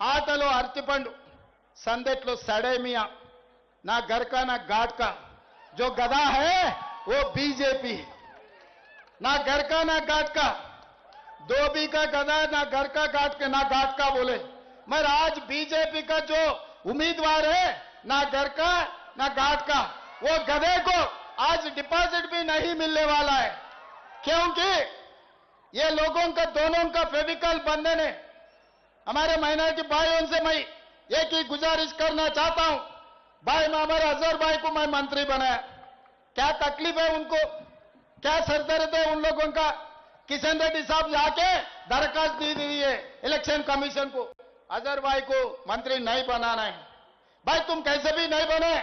ఆటలో అరటిపండు సందెట్లో సడేమియా ना घर का ना घाट का जो गधा है वो बीजेपी ना घर का ना घाट का धोबी का गधा ना घर का घाट का ना घाट का बोले मगर आज बीजेपी का जो उम्मीदवार है ना घर का ना घाट का वो गधे को आज डिपॉजिट भी नहीं मिलने वाला है क्योंकि ये लोगों का दोनों का फेविकल बंधन है। हमारे माइनॉरिटी भाइयों से मैं एक ही गुजारिश करना चाहता हूं, भाई मैं हमारे अजहर भाई को मैं मंत्री बनाया, क्या तकलीफ है उनको, क्या सरदर्द है उन लोगों का। किशन रेड्डी साहब जाके दरखास्त दी दी है इलेक्शन कमीशन को, अजहर भाई को मंत्री नहीं बनाना है। भाई तुम कैसे भी नहीं बने,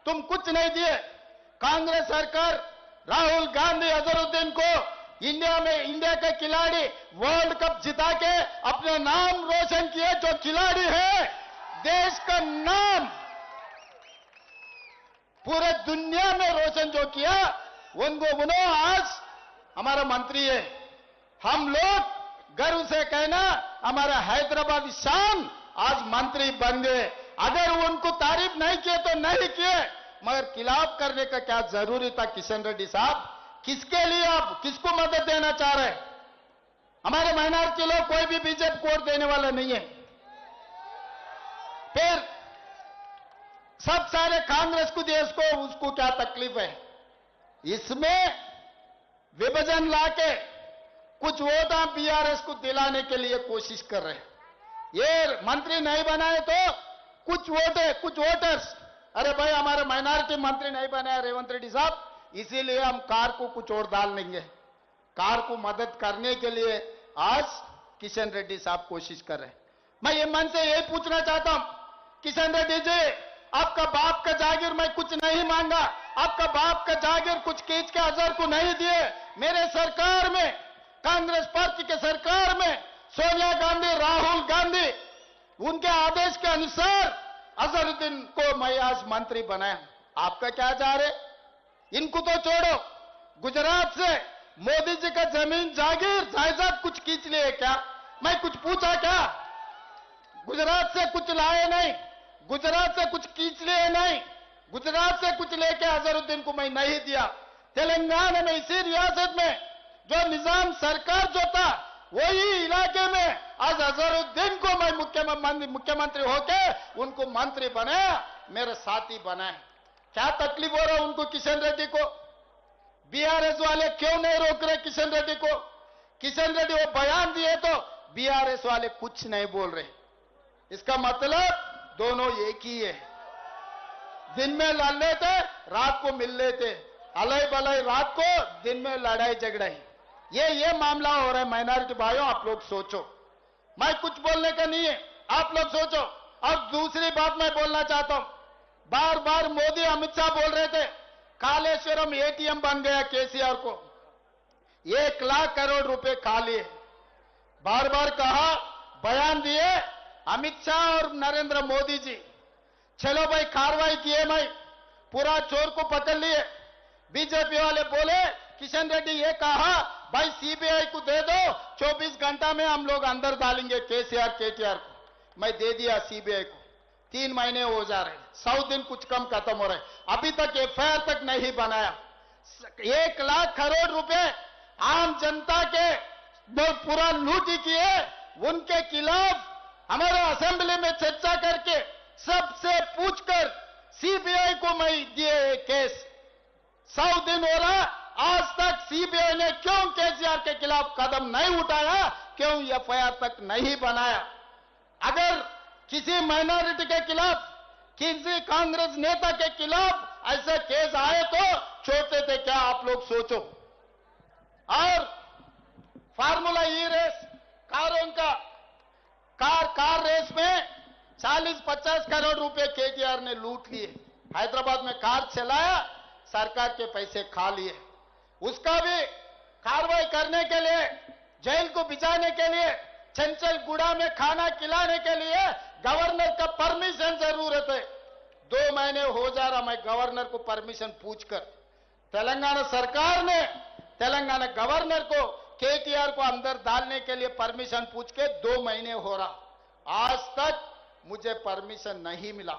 तुम कुछ नहीं दिए। कांग्रेस सरकार राहुल गांधी अजहरुद्दीन को इंडिया के खिलाड़ी वर्ल्ड कप जिता के अपने नाम रोशन किए, जो खिलाड़ी है देश का नाम पूरे दुनिया में रोशन जो किया उन्होंने आज हमारा मंत्री है। हम लोग गर्व से कहना हमारा हैदराबाद शान आज मंत्री बन गए। अगर उनको तारीफ नहीं किए तो नहीं किए, मगर खिलाफ करने का क्या जरूरी था किशन रेड्डी साहब। किसके लिए आप किसको मदद देना चाह रहे हैं? हमारे माइनॉरिटी लोग कोई भी बीजेपी को वोट देने वाला नहीं है। फिर सब सारे कांग्रेस को देश को उसको क्या तकलीफ है? इसमें विभाजन लाके कुछ वोट आप बीआरएस को दिलाने के लिए कोशिश कर रहे हैं। ये मंत्री नहीं बनाए तो कुछ वोट है, कुछ वोटर्स, अरे भाई हमारे माइनॉरिटी मंत्री नहीं बनाया रेवंत रेड्डी साहब, इसीलिए हम कार को कुछ और डाल लेंगे। कार को मदद करने के लिए आज किशन रेड्डी साहब कोशिश कर रहे हैं। मैं ये मन से यही पूछना चाहता हूं, किशन रेड्डी जी आपका बाप का जागीर मैं कुछ नहीं मांगा, आपका बाप का जागीर कुछ खींच के अजहर को नहीं दिए। मेरे सरकार में, कांग्रेस पार्टी के सरकार में सोनिया गांधी, राहुल गांधी, उनके आदेश के अनुसार अजहरुद्दीन को मैं आज मंत्री बनाया। आपका क्या जा रहे? इनको तो छोड़ो, गुजरात से मोदी जी का जमीन जागीर जायदाद कुछ खींच लिए क्या? मैं कुछ पूछा क्या? गुजरात से कुछ लाए नहीं, गुजरात से कुछ खींच लिए नहीं, गुजरात से कुछ लेके अजहरुद्दीन को मैं नहीं दिया। तेलंगाना में इसी रियासत में जो निजाम सरकार जो था वही इलाके में आज अजहरुद्दीन को मैं मुख्यमंत्री होके उनको मंत्री बनाया, मेरे साथी बनाए। क्या तकलीफ हो रहा है उनको किशन रेड्डी को? बीआरएस वाले क्यों नहीं रोक रहे किशन रेड्डी को? किशन रेड्डी वो बयान दिए तो बीआरएस वाले कुछ नहीं बोल रहे। इसका मतलब दोनों एक ही है। दिन में लड़ लेते, रात को मिल लेते, अलई बलई रात को, दिन में लड़ाई झगड़ाई। ये मामला हो रहा है। माइनॉरिटी भाइयों आप लोग सोचो, मैं कुछ बोलने का नहीं है, आप लोग सोचो। और दूसरी बात मैं बोलना चाहता हूं, बार बार मोदी अमित शाह बोल रहे थे कालेश्वरम एटीएम बन गया केसीआर को, 1 लाख करोड़ रुपए खा लिए। बार बार कहा, बयान दिए अमित शाह और नरेंद्र मोदी जी, चलो भाई कार्रवाई किए, मैं पूरा चोर को पकड़ लिए। बीजेपी वाले बोले किशन रेड्डी ये कहा भाई सीबीआई को दे दो, 24 घंटा में हम लोग अंदर डालेंगे केसीआर केटीआर को। मैं दे दिया सीबीआई को, 3 महीने हो जा रहे, 100 दिन कुछ कम खत्म हो रहे, अभी तक एफआईआर तक नहीं बनाया। 1 लाख करोड़ रुपए आम जनता के पूरा लूट किए, उनके खिलाफ हमारे असेंबली में चर्चा करके सबसे पूछकर सीबीआई को मैं दिए केस। 100 दिन हो रहा, आज तक सीबीआई ने क्यों केसीआर के खिलाफ कदम नहीं उठाया, क्यों एफआईआर तक नहीं बनाया? अगर किसी माइनॉरिटी के खिलाफ, किसी कांग्रेस नेता के खिलाफ ऐसे केस आए तो छोड़ते थे क्या? आप लोग सोचो। और फार्मूला ई रेस कारों का, कार रेस में 40-50 करोड़ रुपए केटीआर ने लूट लिए। हैदराबाद में कार चलाया, सरकार के पैसे खा लिए। उसका भी कार्रवाई करने के लिए, जेल को भिजाने के लिए, चंचल गुड़ा में खाना खिलाने के लिए गवर्नर का परमिशन जरूरत है। 2 महीने हो जा रहा, मैं गवर्नर को परमिशन पूछकर, तेलंगाना सरकार ने तेलंगाना गवर्नर को केटीआर को अंदर डालने के लिए परमिशन पूछ के 2 महीने हो रहा, आज तक मुझे परमिशन नहीं मिला।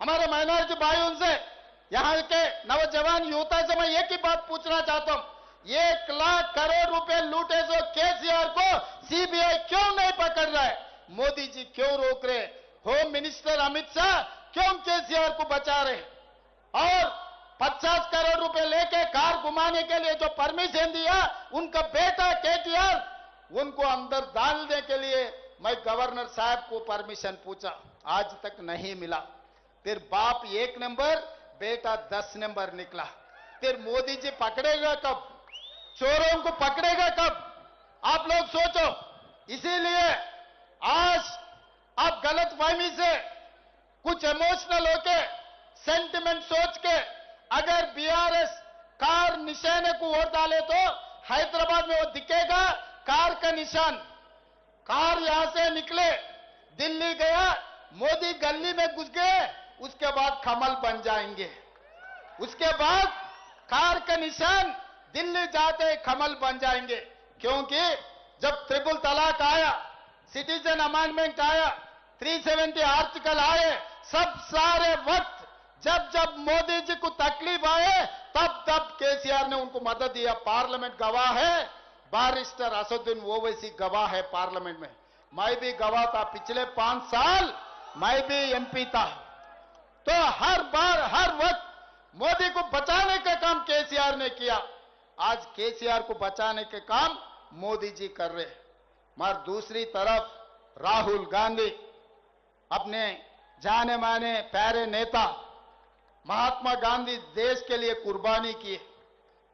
हमारे माइनॉरिटी भाई उनसे, यहां के नौजवान युवता से मैं एक ही बात पूछना चाहता हूं, 1 लाख करोड़ रुपए लूटे जो केसीआर को सीबीआई क्यों नहीं पकड़ रहा है? मोदी जी क्यों रोक रहे? होम मिनिस्टर अमित शाह क्यों केसीआर को बचा रहे? और 50 करोड़ रुपए लेके कार घुमाने के लिए जो परमिशन दिया उनका बेटा केटीआर, उनको अंदर डालने के लिए मैं गवर्नर साहब को परमिशन पूछा, आज तक नहीं मिला। फिर बाप 1 नंबर, बेटा 10 नंबर निकला। फिर मोदी जी पकड़ेगा कब? चोरों को पकड़ेगा कब? आप लोग सोचो। इसीलिए आज आप गलतफहमी से, कुछ इमोशनल होके, सेंटिमेंट सोच के अगर बीआरएस कार निशाने को वोट डाले तो हैदराबाद में वो दिखेगा कार का निशान। कार यहां से निकले, दिल्ली गया, मोदी गली में घुस गए, उसके बाद कमल बन जाएंगे। उसके बाद कार का निशान दिल्ली जाते कमल बन जाएंगे। क्योंकि जब ट्रिपल तलाक आया, सिटीजन अमेंडमेंट आया, 370 आर्टिकल आए, सब सारे वक्त जब जब मोदी जी को तकलीफ आए तब तब केसीआर ने उनको मदद दिया। पार्लियामेंट गवाह है, बैरिस्टर असदुद्दीन ओवैसी गवाह है पार्लियामेंट में। मैं भी गवाह था, पिछले 5 साल मैं भी एमपी था। तो हर बार हर वक्त मोदी को बचाने का काम केसीआर ने किया। आज केसीआर को बचाने के काम मोदी जी कर रहे। मगर दूसरी तरफ राहुल गांधी अपने जाने माने प्यारे नेता महात्मा गांधी देश के लिए कुर्बानी किए,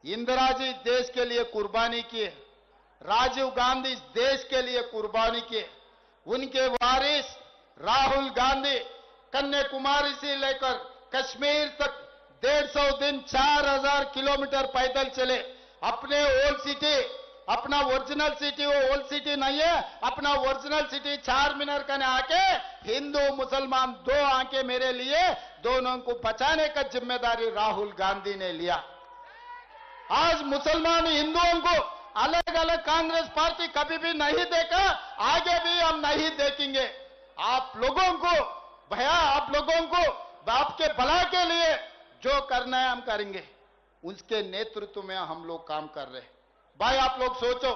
इंदिरा जी देश के लिए कुर्बानी किए, राजीव गांधी देश के लिए कुर्बानी किए। उनके वारिस राहुल गांधी कन्याकुमारी से लेकर कश्मीर तक 150 दिन 4000 किलोमीटर पैदल चले। अपने ओल्ड सिटी, अपना ओरिजिनल सिटी, वो ओल्ड सिटी नहीं है, अपना ओरिजिनल सिटी 4 मीनार का आके हिंदू मुसलमान 2 आंखें मेरे लिए, दोनों को बचाने का जिम्मेदारी राहुल गांधी ने लिया। आज मुसलमान हिंदुओं को अलग अलग कांग्रेस पार्टी कभी भी नहीं देखा, आगे भी हम नहीं देखेंगे। आप लोगों को भैया, आप लोगों को आपके भला के लिए जो करना है हम करेंगे, उसके नेतृत्व में हम लोग काम कर रहे हैं। भाई आप लोग सोचो,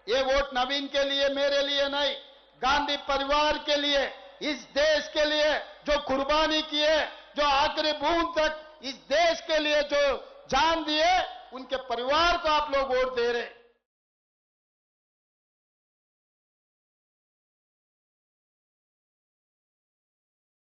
ये वोट नवीन के लिए, मेरे लिए नहीं, गांधी परिवार के लिए, इस देश के लिए जो कुर्बानी की है, जो आखिरी बूंद तक इस देश के लिए जो जान दिए, उनके परिवार को आप लोग वोट दे रहे।